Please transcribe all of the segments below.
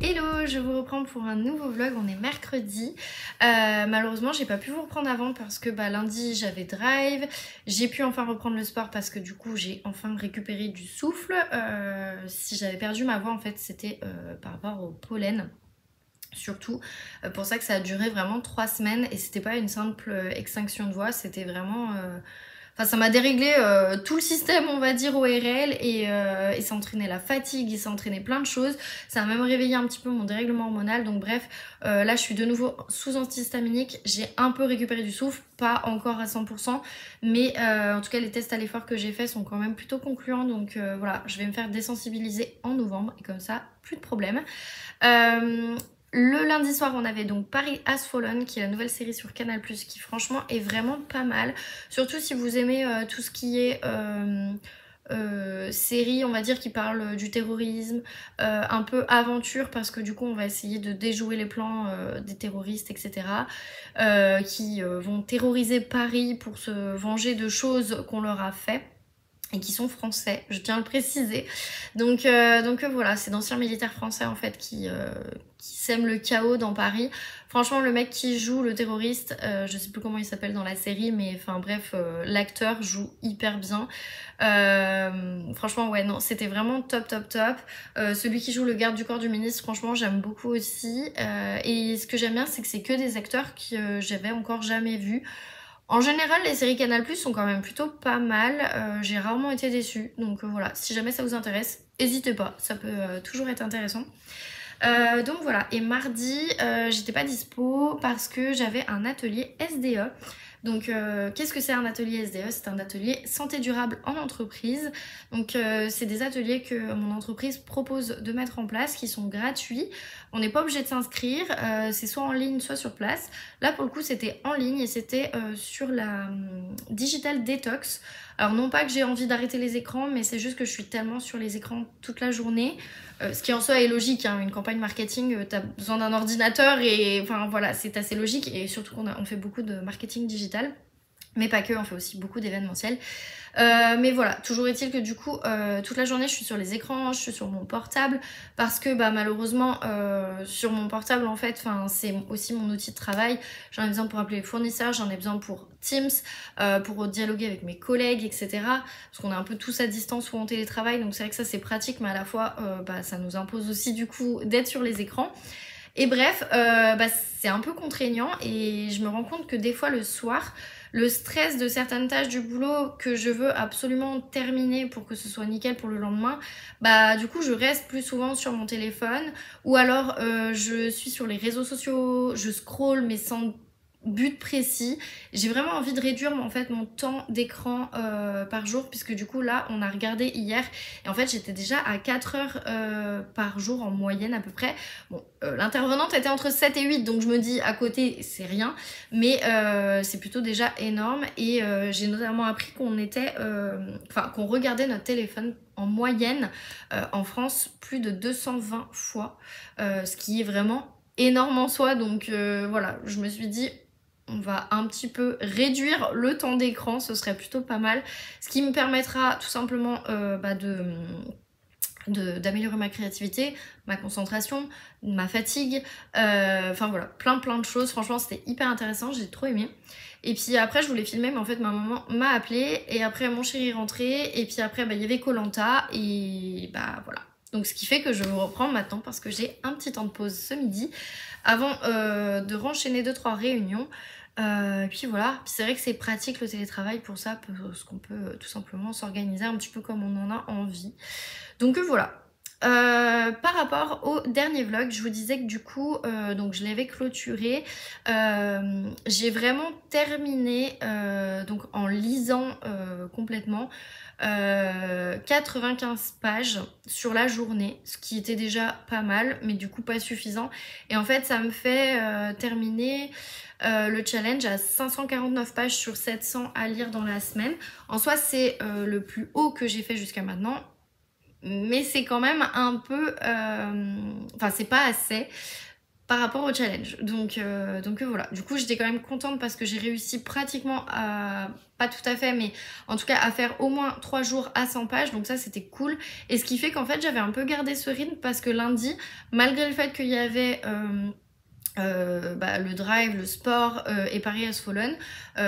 Hello, je vous reprends pour un nouveau vlog, on est mercredi. Malheureusement j'ai pas pu vous reprendre avant parce que lundi j'avais drive. J'ai pu enfin reprendre le sport parce que du coup j'ai enfin récupéré du souffle. Si j'avais perdu ma voix en fait c'était par rapport au pollen. Surtout, pour ça que ça a duré vraiment 3 semaines et c'était pas une simple extinction de voix, c'était vraiment... Enfin, ça m'a déréglé tout le système, on va dire, ORL et ça entraînait la fatigue, et ça entraînait plein de choses. Ça a même réveillé un petit peu mon dérèglement hormonal. Donc bref, là je suis de nouveau sous antihistaminique. J'ai un peu récupéré du souffle, pas encore à 100%, mais en tout cas les tests à l'effort que j'ai faits sont quand même plutôt concluants. Donc voilà, je vais me faire désensibiliser en novembre et comme ça, plus de problème. Le lundi soir, on avait donc Paris Has Fallen, qui est la nouvelle série sur Canal+, qui franchement est vraiment pas mal. Surtout si vous aimez tout ce qui est série, on va dire, qui parle du terrorisme, un peu aventure, parce que du coup, on va essayer de déjouer les plans des terroristes, etc. Qui vont terroriser Paris pour se venger de choses qu'on leur a fait. Et qui sont français, je tiens à le préciser. Donc voilà, c'est d'anciens militaires français en fait qui sèment le chaos dans Paris. Franchement, le mec qui joue le terroriste, je sais plus comment il s'appelle dans la série, mais enfin bref, l'acteur joue hyper bien. Franchement, ouais, non, c'était vraiment top. Celui qui joue le garde du corps du ministre, franchement, j'aime beaucoup aussi. Et ce que j'aime bien, c'est que c'est que des acteurs que j'avais encore jamais vus. En général, les séries Canal+ sont quand même plutôt pas mal. J'ai rarement été déçue. Donc voilà, si jamais ça vous intéresse, n'hésitez pas. Ça peut toujours être intéressant. Donc voilà, et mardi, j'étais pas dispo parce que j'avais un atelier SDE. Donc qu'est-ce que c'est un atelier SDE? C'est un atelier santé durable en entreprise. Donc c'est des ateliers que mon entreprise propose de mettre en place qui sont gratuits. On n'est pas obligé de s'inscrire, c'est soit en ligne soit sur place. Là pour le coup c'était en ligne et c'était sur la digital detox. Alors non pas que j'ai envie d'arrêter les écrans, mais c'est juste que je suis tellement sur les écrans toute la journée. Ce qui en soi est logique, hein, une campagne marketing, t'as besoin d'un ordinateur et enfin voilà, c'est assez logique et surtout qu'on fait beaucoup de marketing digital. Mais pas que, on fait aussi beaucoup d'événementiels. Mais voilà, toujours est-il que du coup, toute la journée, je suis sur les écrans, je suis sur mon portable, parce que malheureusement, sur mon portable, en fait, c'est aussi mon outil de travail. J'en ai besoin pour appeler les fournisseurs, j'en ai besoin pour Teams, pour dialoguer avec mes collègues, etc. Parce qu'on est un peu tous à distance ou en télétravail, donc c'est vrai que ça c'est pratique, mais à la fois, ça nous impose aussi du coup d'être sur les écrans. Et bref, c'est un peu contraignant et je me rends compte que des fois le soir, le stress de certaines tâches du boulot que je veux absolument terminer pour que ce soit nickel pour le lendemain, du coup je reste plus souvent sur mon téléphone ou alors je suis sur les réseaux sociaux, je scrolle mais sans but précis. J'ai vraiment envie de réduire en fait mon temps d'écran par jour, puisque du coup là on a regardé hier et en fait j'étais déjà à 4 heures par jour en moyenne à peu près. Bon, l'intervenante était entre 7 et 8, donc je me dis à côté c'est rien, mais c'est plutôt déjà énorme. Et j'ai notamment appris qu'on était qu'on regardait notre téléphone en moyenne en France plus de 220 fois, ce qui est vraiment énorme en soi. Donc voilà, je me suis dit on va un petit peu réduire le temps d'écran, ce serait plutôt pas mal, ce qui me permettra tout simplement d'améliorer ma créativité, ma concentration, ma fatigue, enfin voilà, plein de choses. Franchement c'était hyper intéressant, j'ai trop aimé. Et puis après je voulais filmer, mais en fait ma maman m'a appelé et après mon chéri est rentré et puis après il y avait koh et voilà. Donc ce qui fait que je vous reprends maintenant parce que j'ai un petit temps de pause ce midi avant de renchaîner 2-3 réunions. Et puis voilà, c'est vrai que c'est pratique le télétravail pour ça, parce qu'on peut tout simplement s'organiser un petit peu comme on en a envie. Donc voilà. Par rapport au dernier vlog, je vous disais que du coup, donc je l'avais clôturé. J'ai vraiment terminé donc en lisant complètement 95 pages sur la journée, ce qui était déjà pas mal, mais du coup pas suffisant. Et en fait, ça me fait terminer le challenge à 549 pages sur 700 à lire dans la semaine. En soi, c'est le plus haut que j'ai fait jusqu'à maintenant. Mais c'est quand même un peu... Enfin, c'est pas assez. par rapport au challenge. Donc voilà, du coup j'étais quand même contente parce que j'ai réussi pratiquement à, pas tout à fait, mais en tout cas à faire au moins 3 jours à 100 pages, donc ça c'était cool. Et ce qui fait qu'en fait j'avais un peu gardé ce rythme parce que lundi, malgré le fait qu'il y avait le drive, le sport et Paris Has Fallen.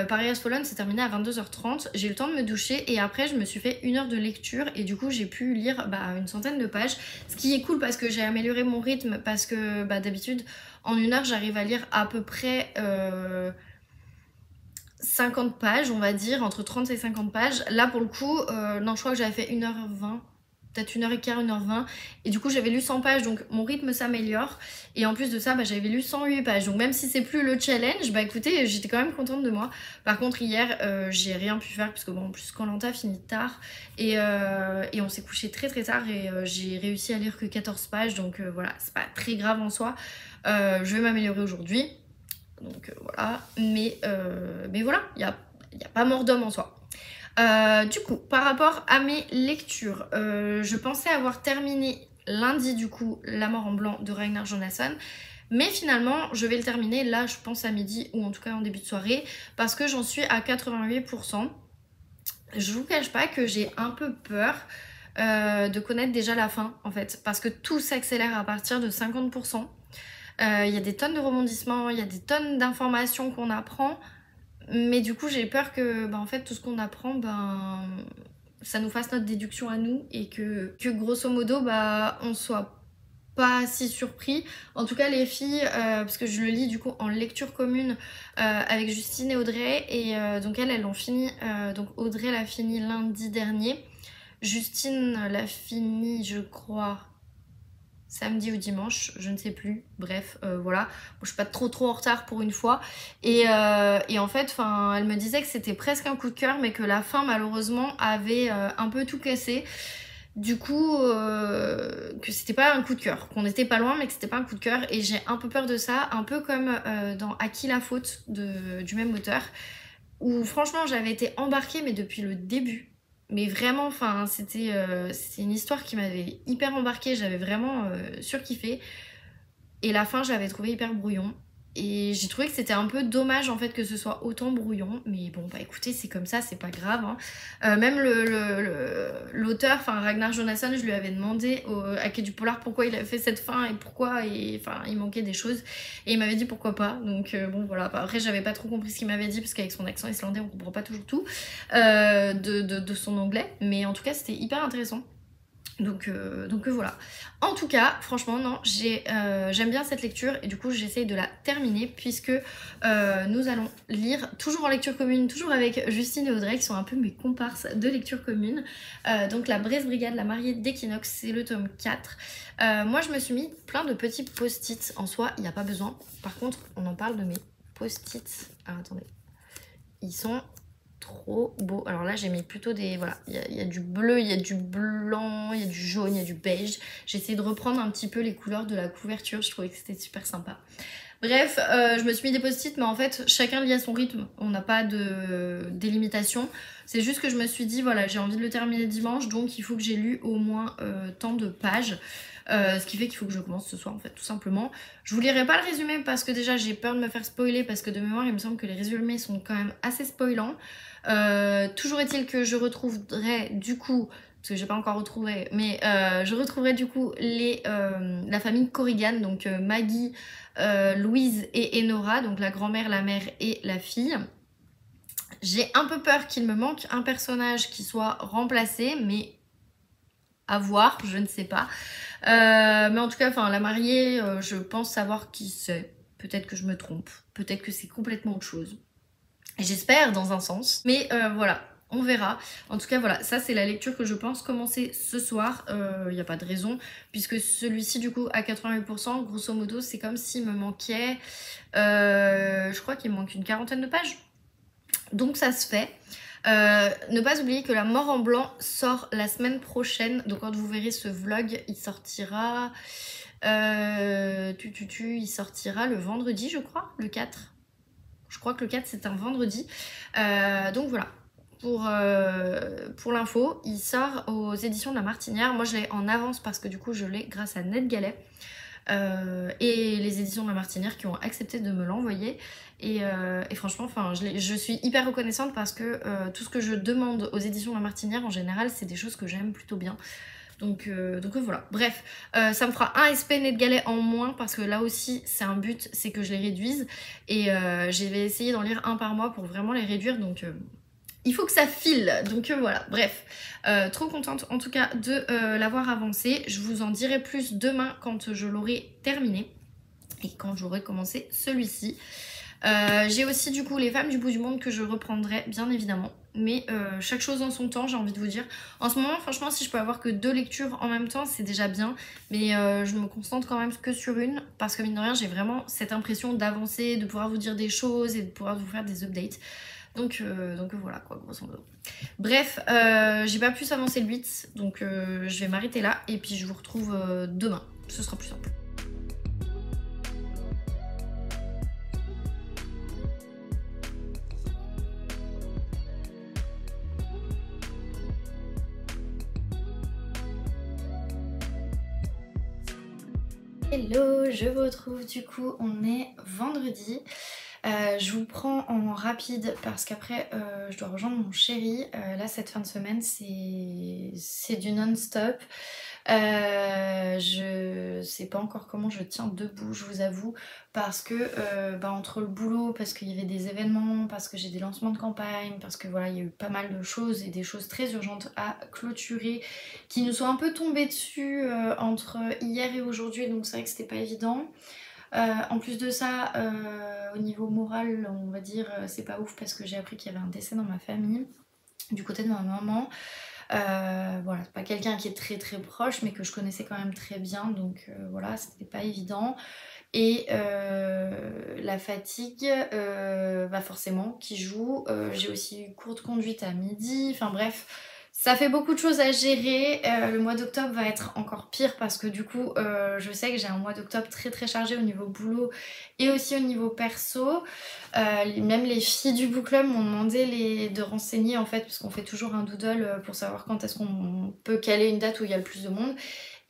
Paris Has Fallen s'est terminé à 22h30. J'ai eu le temps de me doucher et après je me suis fait 1 heure de lecture et du coup j'ai pu lire une centaine de pages. Ce qui est cool parce que j'ai amélioré mon rythme parce que d'habitude en 1 heure j'arrive à lire à peu près 50 pages, on va dire, entre 30 et 50 pages. Là pour le coup, non, je crois que j'avais fait 1h20. Peut-être 1h15, 1h20, et du coup j'avais lu 100 pages, donc mon rythme s'améliore, et en plus de ça j'avais lu 108 pages, donc même si c'est plus le challenge, écoutez, j'étais quand même contente de moi. Par contre hier j'ai rien pu faire, parce que bon, en plus Koh-Lanta finit tard, et on s'est couché très très tard, et j'ai réussi à lire que 14 pages, donc voilà, c'est pas très grave en soi. Je vais m'améliorer aujourd'hui, donc voilà, mais voilà, il y a pas mort d'homme en soi. Du coup, par rapport à mes lectures, je pensais avoir terminé lundi du coup La mort en blanc de Ragnar Jonasson, mais finalement je vais le terminer là, je pense à midi ou en tout cas en début de soirée, parce que j'en suis à 88%. Je vous cache pas que j'ai un peu peur de connaître déjà la fin en fait, parce que tout s'accélère à partir de 50%. Il y a des tonnes de rebondissements, il y a des tonnes d'informations qu'on apprend. Mais du coup j'ai peur que en fait tout ce qu'on apprend ça nous fasse notre déduction à nous et que grosso modo on soit pas si surpris. En tout cas les filles, parce que je le lis du coup en lecture commune avec Justine et Audrey, et donc elles ont fini, donc Audrey l'a fini lundi dernier, Justine l'a fini je crois samedi ou dimanche, je ne sais plus, bref, voilà. Bon, je suis pas trop en retard pour une fois. Et en fait, elle me disait que c'était presque un coup de cœur, mais que la fin, malheureusement, avait un peu tout cassé. Du coup, que c'était pas un coup de cœur, qu'on était pas loin, mais que c'était pas un coup de cœur. Et j'ai un peu peur de ça, un peu comme dans À qui la faute du même auteur, où franchement, j'avais été embarquée, mais depuis le début. Mais vraiment, c'était une histoire qui m'avait hyper embarquée, j'avais vraiment surkiffé. Et la fin, j'avais trouvé hyper brouillon. Et j'ai trouvé que c'était un peu dommage en fait que ce soit autant brouillon. Mais bon, écoutez, c'est comme ça, c'est pas grave. Hein. Même l'auteur, Ragnar Jonasson, je lui avais demandé à Quai du Polar pourquoi il avait fait cette fin et pourquoi il manquait des choses. Et il m'avait dit pourquoi pas. Donc bon, voilà. Après, j'avais pas trop compris ce qu'il m'avait dit parce qu'avec son accent islandais, on comprend pas toujours tout de son anglais. Mais en tout cas, c'était hyper intéressant. Donc voilà. En tout cas, franchement, non, j'aime bien cette lecture et du coup, j'essaye de la terminer puisque nous allons lire, toujours en lecture commune, toujours avec Justine et Audrey qui sont un peu mes comparses de lecture commune. Donc la Braise Brigade, la mariée d'Equinox, c'est le tome 4. Moi, je me suis mis plein de petits post-it. En soi, il n'y a pas besoin. Par contre, on en parle de mes post-it. Alors, attendez. Ils sont trop beau. Alors là j'ai mis plutôt des... Voilà, il y a du bleu, il y a du blanc, il y a du jaune, il y a du beige. J'ai essayé de reprendre un petit peu les couleurs de la couverture, je trouvais que c'était super sympa. Bref, je me suis mis des post-it, mais en fait chacun lit à son rythme, on n'a pas de délimitation. C'est juste que je me suis dit, voilà, j'ai envie de le terminer dimanche, donc il faut que j'ai lu au moins tant de pages. Ce qui fait qu'il faut que je commence ce soir en fait, tout simplement. Je vous lirai pas le résumé parce que déjà j'ai peur de me faire spoiler, parce que de mémoire il me semble que les résumés sont quand même assez spoilants. Toujours est-il que je retrouverai du coup, parce que j'ai pas encore retrouvé, mais je retrouverai du coup la famille Corrigan, donc Maggie, Louise et Enora, donc la grand-mère, la mère et la fille. J'ai un peu peur qu'il me manque un personnage qui soit remplacé, mais à voir, je ne sais pas. Mais en tout cas, la mariée, je pense savoir qui c'est. Peut-être que je me trompe, peut-être que c'est complètement autre chose. J'espère dans un sens, mais voilà, on verra. En tout cas voilà, ça c'est la lecture que je pense commencer ce soir. Il n'y a pas de raison, puisque celui-ci du coup à 88%, grosso modo c'est comme s'il me manquait, je crois qu'il me manque une quarantaine de pages. Donc ça se fait. Ne pas oublier que La mort en blanc sort la semaine prochaine, donc quand vous verrez ce vlog il sortira il sortira le vendredi je crois, le 4. Je crois que le 4 c'est un vendredi. Donc voilà, pour l'info, il sort aux éditions de La Martinière. Moi je l'ai en avance parce que du coup je l'ai grâce à NetGalley. et les éditions de La Martinière qui ont accepté de me l'envoyer. Et franchement, enfin, je suis hyper reconnaissante parce que tout ce que je demande aux éditions de La Martinière, en général, c'est des choses que j'aime plutôt bien. Donc voilà, bref, ça me fera un SP Nez de Galets en moins parce que là aussi c'est un but, c'est que je les réduise et je vais essayer d'en lire un par mois pour vraiment les réduire, donc il faut que ça file, donc voilà, bref, trop contente en tout cas de l'avoir avancé. Je vous en dirai plus demain quand je l'aurai terminé et quand j'aurai commencé celui-ci. J'ai aussi du coup Les Femmes du bout du monde que je reprendrai bien évidemment, mais chaque chose en son temps, j'ai envie de vous dire. En ce moment franchement, si je peux avoir que 2 lectures en même temps, c'est déjà bien, mais je me concentre quand même que sur une parce que mine de rien j'ai vraiment cette impression d'avancer, de pouvoir vous dire des choses et de pouvoir vous faire des updates. Donc voilà quoi, grosso modo. Bref, j'ai pas plus avancé le 8, donc je vais m'arrêter là et puis je vous retrouve demain, ce sera plus simple. Hello, je vous retrouve du coup, on est vendredi. Je vous prends en rapide parce qu'après je dois rejoindre mon chéri. Là cette fin de semaine c'est du non-stop. Je sais pas encore comment je tiens debout, je vous avoue, parce que entre le boulot, parce qu'il y avait des événements, parce que j'ai des lancements de campagne, parce que voilà, il y a eu pas mal de choses et des choses très urgentes à clôturer qui nous sont un peu tombées dessus entre hier et aujourd'hui, donc c'est vrai que c'était pas évident. En plus de ça, au niveau moral, on va dire, c'est pas ouf parce que j'ai appris qu'il y avait un décès dans ma famille, du côté de ma maman. Voilà, c'est pas quelqu'un qui est très très proche, mais que je connaissais quand même très bien, donc voilà, c'était pas évident. Et la fatigue, forcément, qui joue. J'ai aussi eu cours de conduite à midi, enfin bref. Ça fait beaucoup de choses à gérer. Le mois d'octobre va être encore pire parce que du coup je sais que j'ai un mois d'octobre très très chargé au niveau boulot et aussi au niveau perso. Même les filles du book club m'ont demandé de renseigner en fait, parce qu'on fait toujours un doodle pour savoir quand est-ce qu'on peut caler une date où il y a le plus de monde.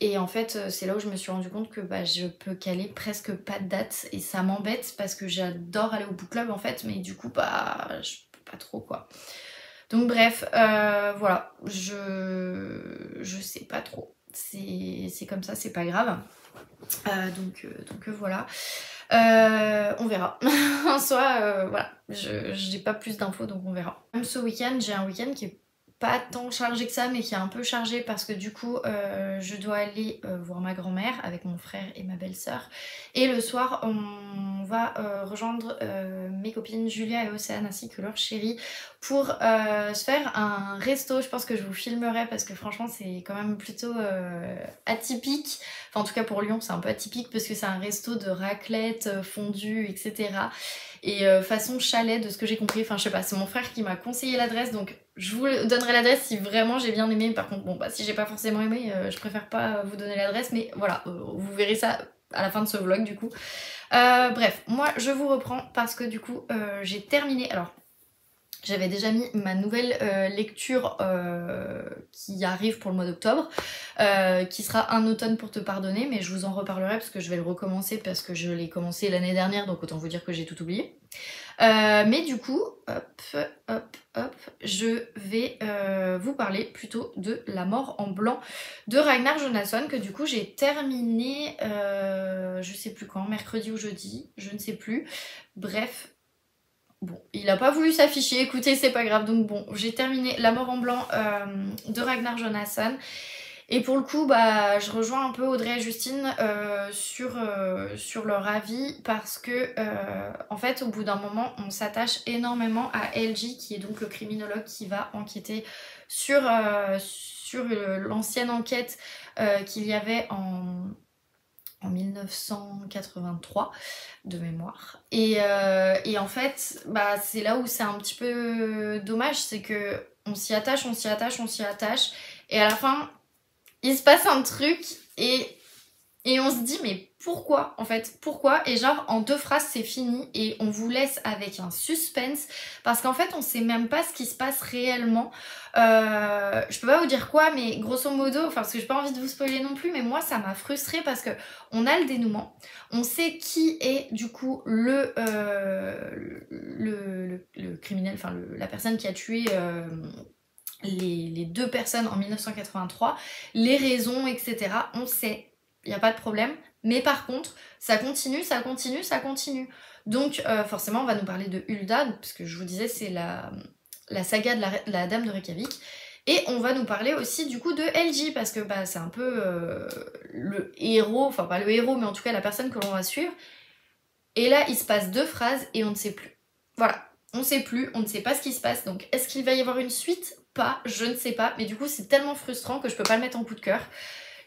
Et en fait c'est là où je me suis rendu compte que je peux caler presque pas de date et ça m'embête parce que j'adore aller au book club en fait, mais du coup je peux pas trop quoi. Donc bref, voilà, je sais pas trop, c'est comme ça, c'est pas grave. Donc voilà, on verra. En soi, voilà, je n'ai pas plus d'infos, donc on verra. Même ce week-end, j'ai un week-end qui est pas tant chargé que ça, mais qui est un peu chargé parce que du coup je dois aller voir ma grand-mère avec mon frère et ma belle-sœur, et le soir on va rejoindre mes copines Julia et Océane ainsi que leur chéri pour se faire un resto. Je pense que je vous filmerai parce que franchement c'est quand même plutôt atypique, enfin en tout cas pour Lyon c'est un peu atypique parce que c'est un resto de raclette, fondue, etc. Et façon chalet de ce que j'ai compris, enfin je sais pas, c'est mon frère qui m'a conseillé l'adresse, donc je vous donnerai l'adresse si vraiment j'ai bien aimé. Par contre bon si j'ai pas forcément aimé, je préfère pas vous donner l'adresse, mais voilà, vous verrez ça à la fin de ce vlog du coup. Bref, moi je vous reprends parce que du coup j'ai terminé, alors j'avais déjà mis ma nouvelle lecture qui arrive pour le mois d'octobre, qui sera Un automne pour te pardonner, mais je vous en reparlerai parce que je vais le recommencer parce que je l'ai commencé l'année dernière, donc autant vous dire que j'ai tout oublié. Mais du coup, je vais vous parler plutôt de La mort en blanc de Ragnar Jonasson, que du coup j'ai terminé, je sais plus quand, mercredi ou jeudi, je ne sais plus, bref. Bon, il a pas voulu s'afficher, écoutez, c'est pas grave. Donc bon, j'ai terminé La mort en blanc de Ragnar Jonasson. Et pour le coup, je rejoins un peu Audrey et Justine sur leur avis parce que en fait, au bout d'un moment, on s'attache énormément à LG, qui est donc le criminologue qui va enquêter sur l'ancienne enquête qu'il y avait en 1983 de mémoire. Et en fait, c'est là où c'est un petit peu dommage, c'est que on s'y attache, et à la fin, il se passe un truc et Et on se dit mais pourquoi en fait, pourquoi? Et genre en 2 phrases c'est fini et on vous laisse avec un suspense parce qu'en fait on sait même pas ce qui se passe réellement. Je peux pas vous dire quoi mais grosso modo, enfin parce que j'ai pas envie de vous spoiler non plus, mais moi ça m'a frustrée parce que on a le dénouement, on sait qui est du coup le criminel, enfin la personne qui a tué les 2 personnes en 1983, les raisons, etc. On sait. Il n'y a pas de problème. Mais par contre, ça continue, ça continue, ça continue. Donc forcément, on va nous parler de Hulda, parce que je vous disais, c'est la saga de la Dame de Reykjavik. Et on va nous parler aussi du coup de LG, parce que bah, c'est un peu le héros, enfin pas le héros, mais en tout cas la personne que l'on va suivre. Et là, il se passe 2 phrases et on ne sait plus. Voilà, on ne sait plus, on ne sait pas ce qui se passe. Donc est-ce qu'il va y avoir une suite? Pas, je ne sais pas. Mais du coup, c'est tellement frustrant que je peux pas le mettre en coup de cœur.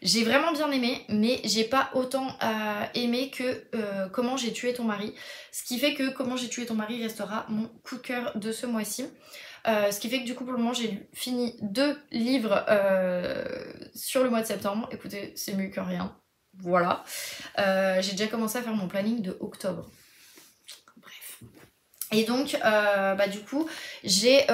J'ai vraiment bien aimé, mais j'ai pas autant aimé que Comment j'ai tué ton mari. Ce qui fait que Comment j'ai tué ton mari restera mon coup de cœur de ce mois-ci. Ce qui fait que du coup pour le moment j'ai fini 2 livres sur le mois de septembre. Écoutez, c'est mieux que rien. Voilà. J'ai déjà commencé à faire mon planning de octobre. Bref. Et donc, bah, du coup, j'ai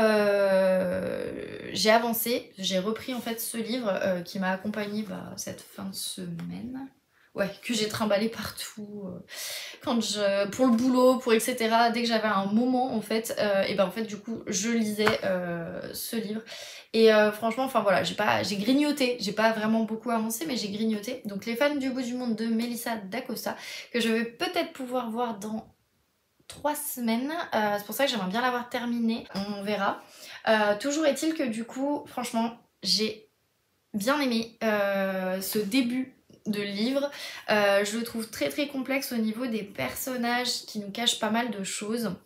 avancé, j'ai repris en fait ce livre qui m'a accompagnée cette fin de semaine. Ouais, que j'ai trimballé partout, pour le boulot, pour etc. Dès que j'avais un moment en fait, et ben en fait du coup je lisais ce livre. Et franchement, enfin voilà, j'ai grignoté, j'ai pas vraiment beaucoup avancé, mais j'ai grignoté. Donc Les femmes du bout du monde de Melissa d'Acosta, que je vais peut-être pouvoir voir dans 3 semaines, c'est pour ça que j'aimerais bien l'avoir terminé, on verra. Toujours est-il que du coup, franchement, j'ai bien aimé ce début de livre. Je le trouve très très complexe au niveau des personnages qui nous cachent pas mal de choses.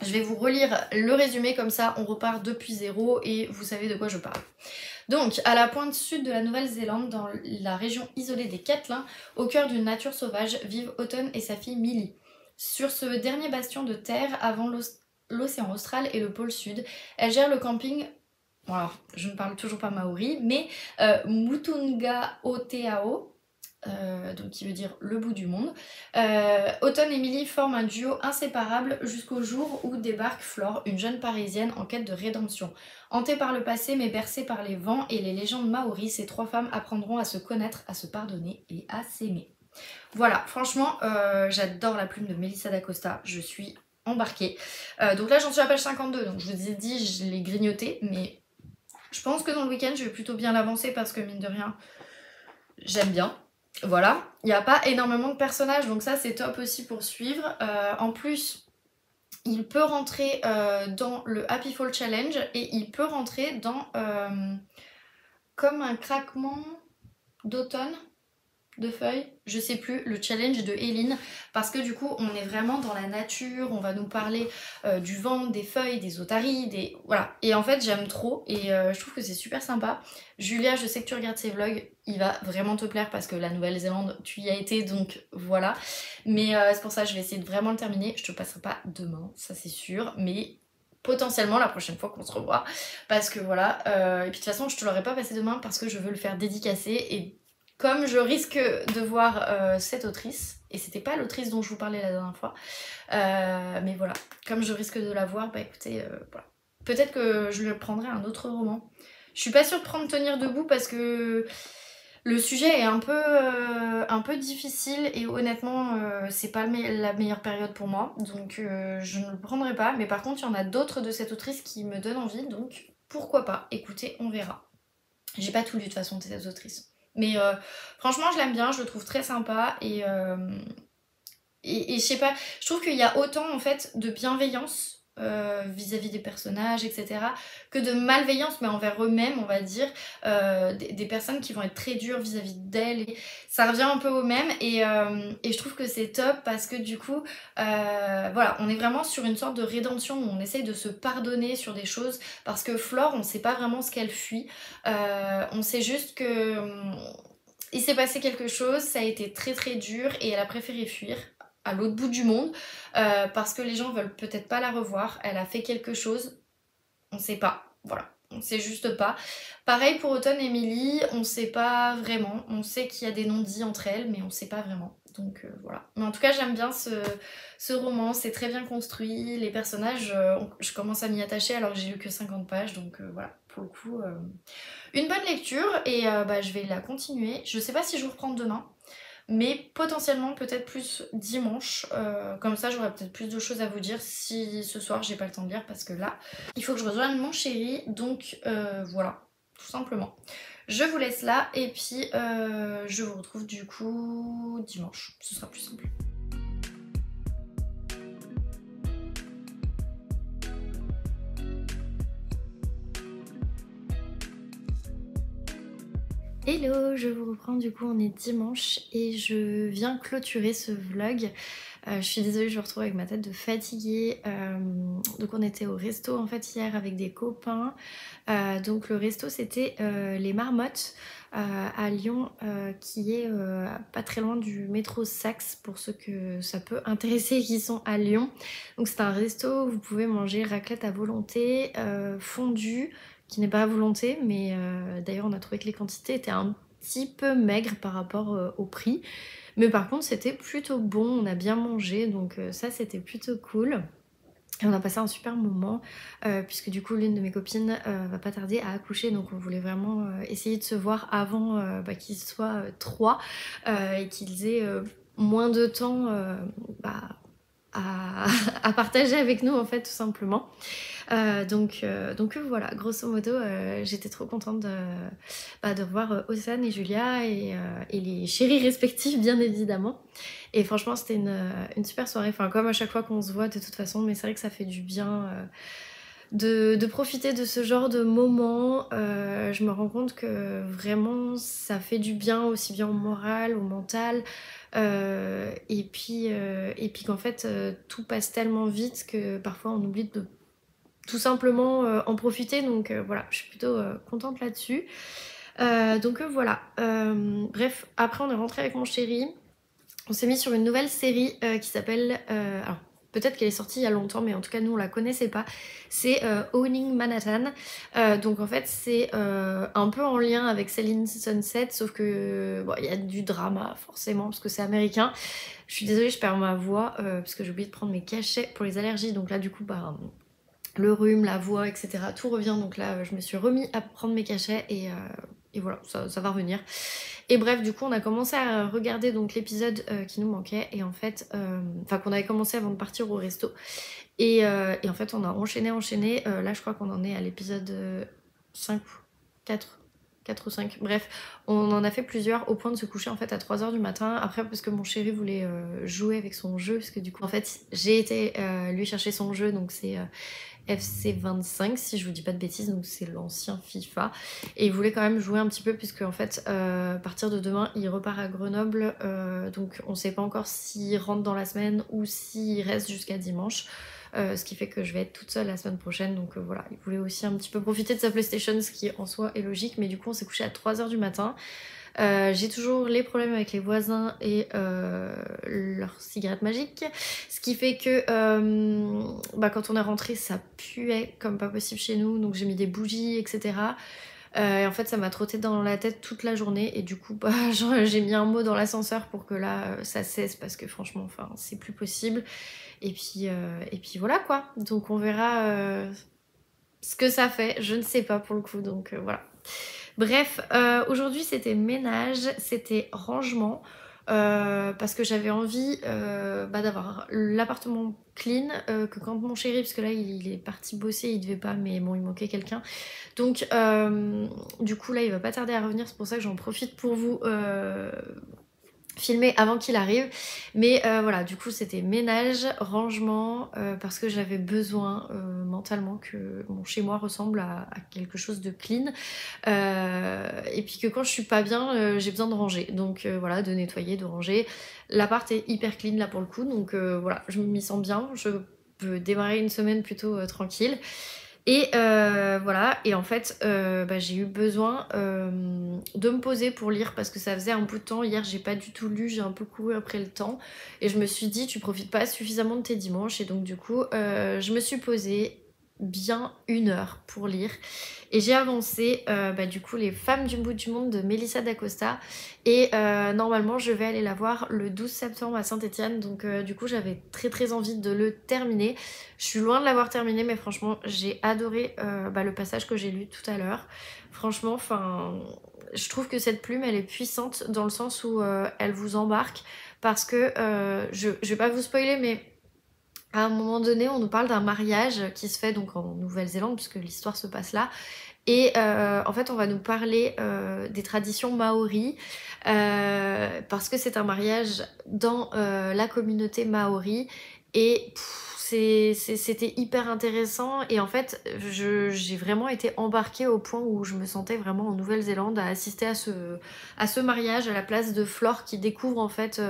Je vais vous relire le résumé, comme ça on repart depuis zéro et vous savez de quoi je parle. Donc, à la pointe sud de la Nouvelle-Zélande, dans la région isolée des Catlins, au cœur d'une nature sauvage, vivent Autumn et sa fille Millie. Sur ce dernier bastion de terre avant l'océan austral et le pôle sud, elle gère le camping. Bon alors, je ne parle toujours pas maori, mais Mutunga Oteao, donc qui veut dire le bout du monde. Autumn et Millie forment un duo inséparable jusqu'au jour où débarque Flore, une jeune parisienne en quête de rédemption. Hantée par le passé mais bercée par les vents et les légendes maoris, ces 3 femmes apprendront à se connaître, à se pardonner et à s'aimer. Voilà, franchement, j'adore la plume de Melissa d'Acosta, je suis embarquée. Donc là j'en suis à page 52, donc je vous ai dit, je l'ai grignoté, mais je pense que dans le week-end je vais plutôt bien l'avancer parce que mine de rien, j'aime bien. Voilà, il n'y a pas énormément de personnages, donc ça c'est top aussi pour suivre. En plus, il peut rentrer dans le Happy Fall Challenge et il peut rentrer dans comme un craquement d'automne, de feuilles, je sais plus, le challenge de Eileen, parce que du coup on est vraiment dans la nature, on va nous parler du vent, des feuilles, des otaries, voilà. Et en fait j'aime trop et je trouve que c'est super sympa. Julia, je sais que tu regardes ses vlogs, il va vraiment te plaire parce que la Nouvelle-Zélande, tu y as été, donc voilà. Mais c'est pour ça que je vais essayer de vraiment le terminer. Je te passerai pas demain, ça c'est sûr, mais potentiellement la prochaine fois qu'on se revoit, parce que voilà. Et puis de toute façon je te l'aurais pas passé demain parce que je veux le faire dédicacer, et comme je risque de voir cette autrice, et c'était pas l'autrice dont je vous parlais la dernière fois, mais voilà, comme je risque de la voir, bah écoutez, voilà. Peut-être que je lui prendrai un autre roman. Je suis pas sûre de prendre Tenir debout parce que le sujet est un peu difficile et honnêtement c'est pas la meilleure période pour moi, donc je ne le prendrai pas. Mais par contre il y en a d'autres de cette autrice qui me donnent envie, donc pourquoi pas. Écoutez, on verra. J'ai pas tout lu de toute façon de cette autrice. Mais franchement je l'aime bien, je le trouve très sympa et je sais pas, je trouve qu'il y a autant en fait de bienveillance vis-à-vis des personnages, etc., que de malveillance, mais envers eux-mêmes, on va dire, des personnes qui vont être très dures vis-à-vis d'elles. Ça revient un peu au même et je trouve que c'est top parce que du coup, voilà, on est vraiment sur une sorte de rédemption où on essaye de se pardonner sur des choses parce que Flore, on sait pas vraiment ce qu'elle fuit. On sait juste que il s'est passé quelque chose, ça a été très très dur et elle a préféré fuir à l'autre bout du monde parce que les gens veulent peut-être pas la revoir. Elle a fait quelque chose, on sait pas, voilà. on sait juste pas. Pareil pour Autumn et Emily, on sait pas vraiment. On sait qu'il y a des non-dits entre elles, mais on sait pas vraiment. Donc voilà. Mais en tout cas, j'aime bien ce roman, c'est très bien construit. Les personnages, je commence à m'y attacher alors que j'ai lu que 50 pages. Donc voilà, pour le coup, une bonne lecture et je vais la continuer. Je sais pas si je vous reprends demain. Mais potentiellement peut-être plus dimanche, comme ça j'aurai peut-être plus de choses à vous dire si ce soir j'ai pas le temps de lire parce que là il faut que je rejoigne mon chéri, donc voilà, tout simplement. Je vous laisse là et puis je vous retrouve du coup dimanche, ce sera plus simple. Hello, je vous reprends, du coup on est dimanche et je viens clôturer ce vlog. Je suis désolée, je me retrouve avec ma tête de fatiguée. Donc on était au resto en fait hier avec des copains. Donc le resto c'était les Marmottes à Lyon, qui est pas très loin du métro Saxe pour ceux que ça peut intéresser qui sont à Lyon. Donc c'est un resto où vous pouvez manger raclette à volonté, fondue qui n'est pas à volonté, mais d'ailleurs on a trouvé que les quantités étaient un petit peu maigres par rapport au prix. Mais par contre c'était plutôt bon, on a bien mangé, donc ça c'était plutôt cool. Et on a passé un super moment, puisque du coup l'une de mes copines va pas tarder à accoucher, donc on voulait vraiment essayer de se voir avant qu'ils soient trois et qu'ils aient moins de temps à partager avec nous en fait tout simplement. Donc voilà, grosso modo j'étais trop contente de revoir Océane et Julia et les chéris respectifs bien évidemment. Et franchement c'était une super soirée, enfin comme à chaque fois qu'on se voit de toute façon, mais c'est vrai que ça fait du bien de profiter de ce genre de moment. Je me rends compte que vraiment ça fait du bien aussi bien au moral, au mental. Et puis qu'en fait tout passe tellement vite que parfois on oublie de tout simplement en profiter, donc voilà, je suis plutôt contente là-dessus. Donc voilà, bref, après on est rentré avec mon chéri, on s'est mis sur une nouvelle série qui s'appelle, alors peut-être qu'elle est sortie il y a longtemps, mais en tout cas nous on la connaissait pas, c'est Owning Manhattan. Donc en fait c'est un peu en lien avec Selling Sunset, sauf que bon, il y a du drama forcément parce que c'est américain. Je suis désolée, je perds ma voix parce que j'ai oublié de prendre mes cachets pour les allergies, donc là du coup le rhume, la voix, etc. tout revient, donc là je me suis remis à prendre mes cachets et voilà, ça va revenir. Et bref, du coup on a commencé à regarder donc l'épisode qui nous manquait et en fait, enfin qu'on avait commencé avant de partir au resto et en fait on a enchaîné, là je crois qu'on en est à l'épisode 5, 4 ou 5, bref, on en a fait plusieurs au point de se coucher en fait à 3h du matin, après parce que mon chéri voulait jouer avec son jeu, parce que du coup en fait j'ai été lui chercher son jeu, donc c'est FC25 si je vous dis pas de bêtises, donc c'est l'ancien FIFA, et il voulait quand même jouer un petit peu puisque en fait à partir de demain il repart à Grenoble, donc on sait pas encore s'il rentre dans la semaine ou s'il reste jusqu'à dimanche. Ce qui fait que je vais être toute seule la semaine prochaine, donc voilà, il voulait aussi un petit peu profiter de sa PlayStation, ce qui en soi est logique, mais du coup on s'est couché à 3h du matin. J'ai toujours les problèmes avec les voisins et leurs cigarettes magiques, ce qui fait que quand on est rentré ça puait comme pas possible chez nous, donc j'ai mis des bougies etc. Et en fait ça m'a trotté dans la tête toute la journée et du coup j'ai mis un mot dans l'ascenseur pour que là ça cesse, parce que franchement enfin c'est plus possible. Et puis voilà quoi, donc on verra ce que ça fait, je ne sais pas pour le coup, donc voilà. Bref, aujourd'hui c'était ménage, c'était rangement, parce que j'avais envie d'avoir l'appartement clean, que quand mon chéri, parce que là il est parti bosser, il devait pas, mais bon il manquait quelqu'un, donc du coup là il va pas tarder à revenir, c'est pour ça que j'en profite pour vous filmer avant qu'il arrive. Mais voilà, du coup c'était ménage, rangement, parce que j'avais besoin mentalement que mon chez moi ressemble à quelque chose de clean, et puis que quand je suis pas bien j'ai besoin de ranger, donc voilà, de nettoyer, de ranger. L'appart est hyper clean là pour le coup, donc voilà, je m'y sens bien, je peux démarrer une semaine plutôt tranquille. Et voilà, et en fait j'ai eu besoin de me poser pour lire parce que ça faisait un bout de temps. Hier j'ai pas du tout lu, j'ai un peu couru après le temps et je me suis dit tu profites pas suffisamment de tes dimanches, et donc du coup je me suis posée bien 1 heure pour lire. Et j'ai avancé du coup Les Femmes du bout du monde de Melissa d'Acosta. Et normalement je vais aller la voir le 12 septembre à Saint-Étienne. Donc du coup j'avais très envie de le terminer. Je suis loin de l'avoir terminé, mais franchement j'ai adoré le passage que j'ai lu tout à l'heure. Franchement, je trouve que cette plume elle est puissante dans le sens où elle vous embarque. Parce que, je vais pas vous spoiler, mais à un moment donné, on nous parle d'un mariage qui se fait donc en Nouvelle-Zélande, puisque l'histoire se passe là. Et en fait, on va nous parler des traditions maoris, parce que c'est un mariage dans la communauté maori. Et c'était hyper intéressant. Et en fait, j'ai vraiment été embarquée au point où je me sentais vraiment en Nouvelle-Zélande à assister à ce mariage à la place de Flore qui découvre en fait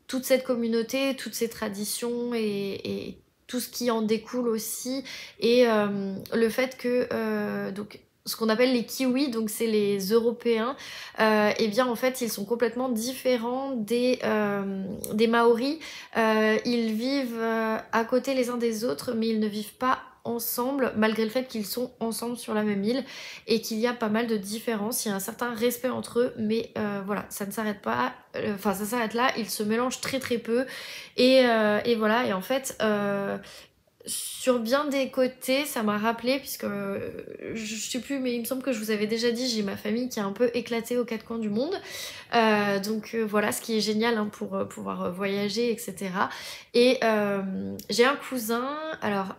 toute cette communauté, toutes ces traditions et tout ce qui en découle aussi. Et le fait que donc ce qu'on appelle les Kiwis, donc c'est les Européens, et bien en fait ils sont complètement différents des Maoris. Ils vivent à côté les uns des autres, mais ils ne vivent pas ensemble, malgré le fait qu'ils sont ensemble sur la même île et qu'il y a pas mal de différences. Il y a un certain respect entre eux, mais voilà, ça ne s'arrête pas. Enfin, ça s'arrête là. Ils se mélangent très peu. Et voilà. Et en fait, sur bien des côtés, ça m'a rappelé, puisque je sais plus, mais il me semble que je vous avais déjà dit, j'ai ma famille qui est un peu éclatée aux 4 coins du monde. Donc voilà, ce qui est génial hein, pour pouvoir voyager, etc. Et j'ai un cousin, alors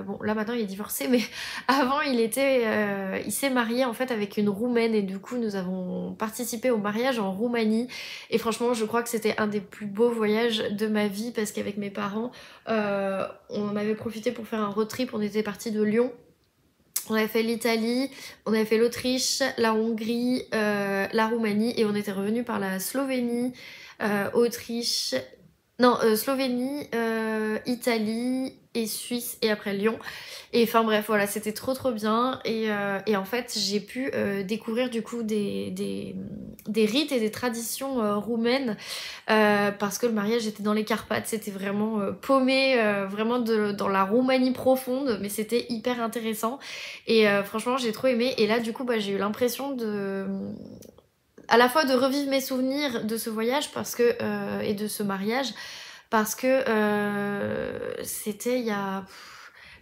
bon là maintenant il est divorcé, mais avant il s'est marié en fait avec une Roumaine et du coup nous avons participé au mariage en Roumanie. Et franchement je crois que c'était un des plus beaux voyages de ma vie parce qu'avec mes parents on en avait profité pour faire un road trip. On était parti de Lyon, on avait fait l'Italie, on avait fait l'Autriche, la Hongrie, la Roumanie et on était revenu par la Slovénie, Autriche, non Slovénie, Italie et Suisse et après Lyon. Et enfin bref voilà, c'était trop bien. Et en fait j'ai pu découvrir du coup des rites et des traditions roumaines, parce que le mariage était dans les Carpates. C'était vraiment paumé, vraiment dans la Roumanie profonde, mais c'était hyper intéressant. Et franchement j'ai trop aimé. Et là du coup j'ai eu l'impression à la fois de revivre mes souvenirs de ce voyage parce que et de ce mariage, parce que c'était il y a...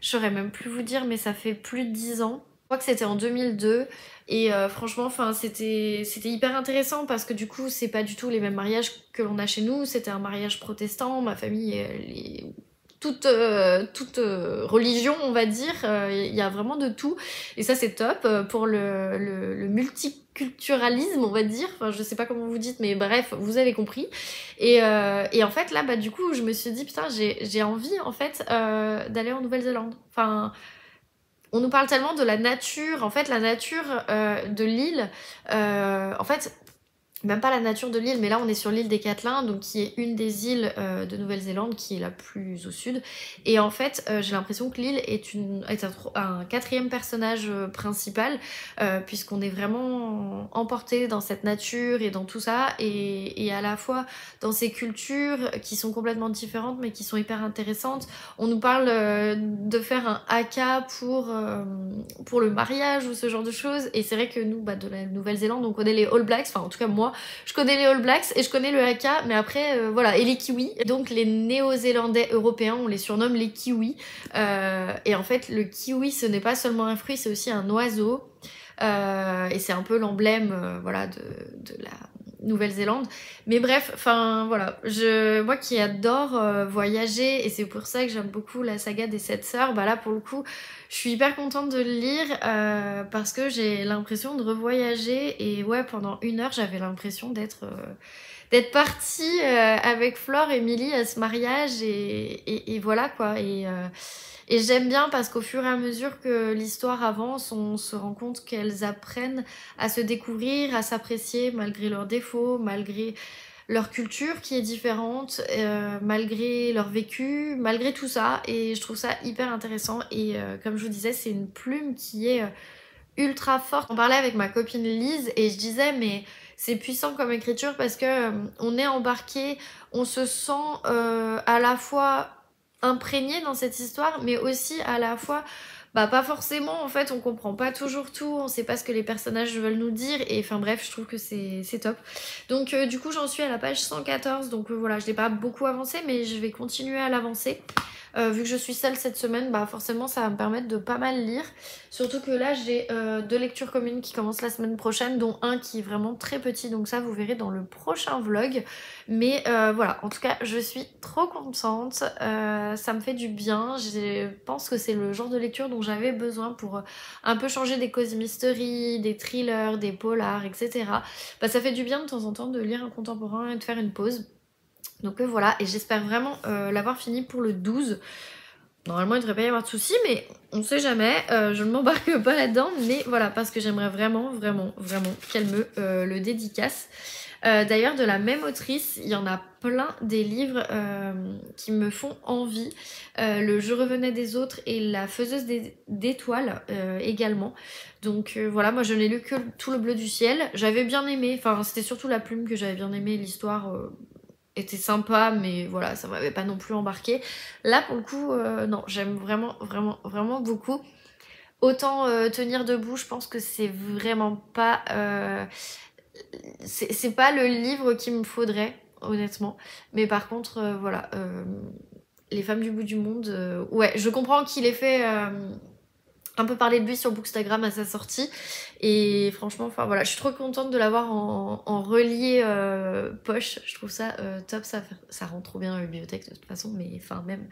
Je saurais même plus vous dire, mais ça fait plus de 10 ans. Je crois que c'était en 2002. Et franchement, c'était hyper intéressant parce que du coup, c'est pas du tout les mêmes mariages que l'on a chez nous. C'était un mariage protestant. Ma famille, elle est toute religion, on va dire. Il y a vraiment de tout. Et ça, c'est top pour le multiculturalisme, on va dire. Enfin, je sais pas comment vous dites, mais bref, vous avez compris. Et en fait, là, du coup, je me suis dit, putain, j'ai envie, en fait, d'aller en Nouvelle-Zélande. Enfin... On nous parle tellement de la nature. En fait, la nature de l'île, en fait, même pas la nature de l'île, mais là on est sur l'île des Catlins, donc qui est une des îles de Nouvelle-Zélande, qui est la plus au sud. Et en fait, j'ai l'impression que l'île est un 4e personnage principal, puisqu'on est vraiment emporté dans cette nature et dans tout ça, et à la fois dans ces cultures qui sont complètement différentes, mais qui sont hyper intéressantes. On nous parle de faire un haka pour le mariage ou ce genre de choses, et c'est vrai que nous, de la Nouvelle-Zélande, on connaît les All Blacks, enfin en tout cas moi, je connais les All Blacks et je connais le haka, mais après voilà, et les Kiwis. Donc les Néo-Zélandais européens, on les surnomme les Kiwis. Et en fait, le kiwi, ce n'est pas seulement un fruit, c'est aussi un oiseau. Et c'est un peu l'emblème voilà, de la Nouvelle-Zélande. Mais bref, enfin voilà, moi qui adore voyager, et c'est pour ça que j'aime beaucoup la saga des 7 sœurs, là pour le coup, je suis hyper contente de le lire parce que j'ai l'impression de revoyager. Et ouais, pendant 1 heure, j'avais l'impression d'être partie avec Flore et Millie à ce mariage. Et voilà quoi. Et j'aime bien parce qu'au fur et à mesure que l'histoire avance, on se rend compte qu'elles apprennent à se découvrir, à s'apprécier malgré leurs défauts, malgré leur culture qui est différente, malgré leur vécu, malgré tout ça. Et je trouve ça hyper intéressant. Et comme je vous disais, c'est une plume qui est ultra forte. On parlait avec ma copine Lise et je disais mais c'est puissant comme écriture parce que on est embarqué, on se sent à la fois imprégné dans cette histoire, mais aussi à la fois bah pas forcément, en fait on comprend pas toujours tout, on sait pas ce que les personnages veulent nous dire, et enfin bref, je trouve que c'est top. Donc du coup j'en suis à la page 114, donc voilà, je n'ai pas beaucoup avancé, mais je vais continuer à l'avancer. Vu que je suis seule cette semaine, bah forcément ça va me permettre de pas mal lire. Surtout que là j'ai 2 lectures communes qui commencent la semaine prochaine, dont un qui est vraiment très petit, donc ça vous verrez dans le prochain vlog. Mais voilà, en tout cas je suis trop contente, ça me fait du bien. Je pense que c'est le genre de lecture dont j'avais besoin pour un peu changer des cozy mystery, des thrillers, des polars, etc. Bah ça fait du bien de temps en temps de lire un contemporain et de faire une pause. Donc voilà, et j'espère vraiment l'avoir fini pour le 12. Normalement il devrait pas y avoir de soucis, mais on sait jamais, je ne m'embarque pas là-dedans, mais voilà, parce que j'aimerais vraiment qu'elle me le dédicace. D'ailleurs de la même autrice, il y en a plein des livres qui me font envie. Le Je revenais des autres et La faiseuse d'étoiles également. Donc voilà, moi je n'ai lu que Tout le bleu du ciel. J'avais bien aimé, enfin c'était surtout la plume que j'avais bien aimé, l'histoire était sympa, mais voilà, ça m'avait pas non plus embarqué. Là pour le coup, non, j'aime vraiment beaucoup. Autant tenir debout, je pense que c'est vraiment pas... c'est pas le livre qu'il me faudrait, honnêtement. Mais par contre, voilà, Les femmes du bout du monde, ouais, je comprends qu'il ait fait un peu parler de lui sur Bookstagram à sa sortie. Et franchement, enfin voilà, je suis trop contente de l'avoir en relié poche. Je trouve ça top, ça rend trop bien la bibliothèque de toute façon, mais enfin même...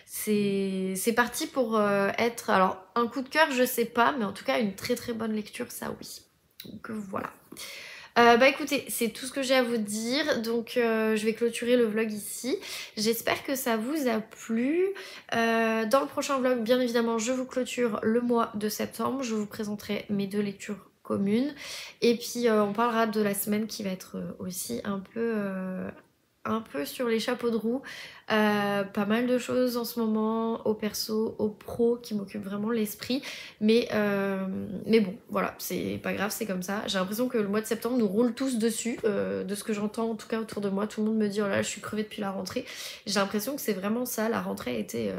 C'est parti pour être... Alors, un coup de cœur, je sais pas, mais en tout cas, une très bonne lecture, ça oui. Donc voilà. Bah écoutez, c'est tout ce que j'ai à vous dire, donc je vais clôturer le vlog ici. J'espère que ça vous a plu. Dans le prochain vlog, bien évidemment, je vous clôture le mois de septembre. Je vous présenterai mes 2 lectures communes. Et puis on parlera de la semaine qui va être aussi un peu sur les chapeaux de roue. Pas mal de choses en ce moment, au perso, au pro, qui m'occupent vraiment l'esprit. Mais bon, voilà, c'est pas grave, c'est comme ça. J'ai l'impression que le mois de septembre nous roule tous dessus. De ce que j'entends, en tout cas autour de moi, tout le monde me dit « Oh là là, je suis crevée depuis la rentrée ». J'ai l'impression que c'est vraiment ça, la rentrée a été...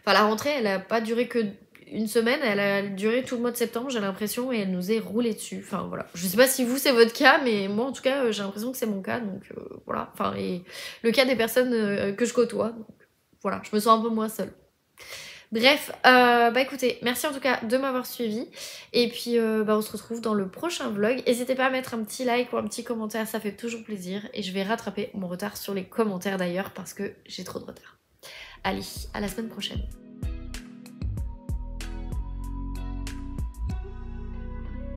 Enfin, la rentrée, elle a pas duré que... une semaine, elle a duré tout le mois de septembre, j'ai l'impression, et elle nous est roulée dessus. Enfin voilà, je sais pas si vous c'est votre cas, mais moi en tout cas j'ai l'impression que c'est mon cas, donc voilà. Enfin, et le cas des personnes que je côtoie, donc voilà, je me sens un peu moins seule. Bref, bah écoutez, merci en tout cas de m'avoir suivi, et puis bah on se retrouve dans le prochain vlog. N'hésitez pas à mettre un petit like ou un petit commentaire, ça fait toujours plaisir, et je vais rattraper mon retard sur les commentaires d'ailleurs, parce que j'ai trop de retard. Allez, à la semaine prochaine.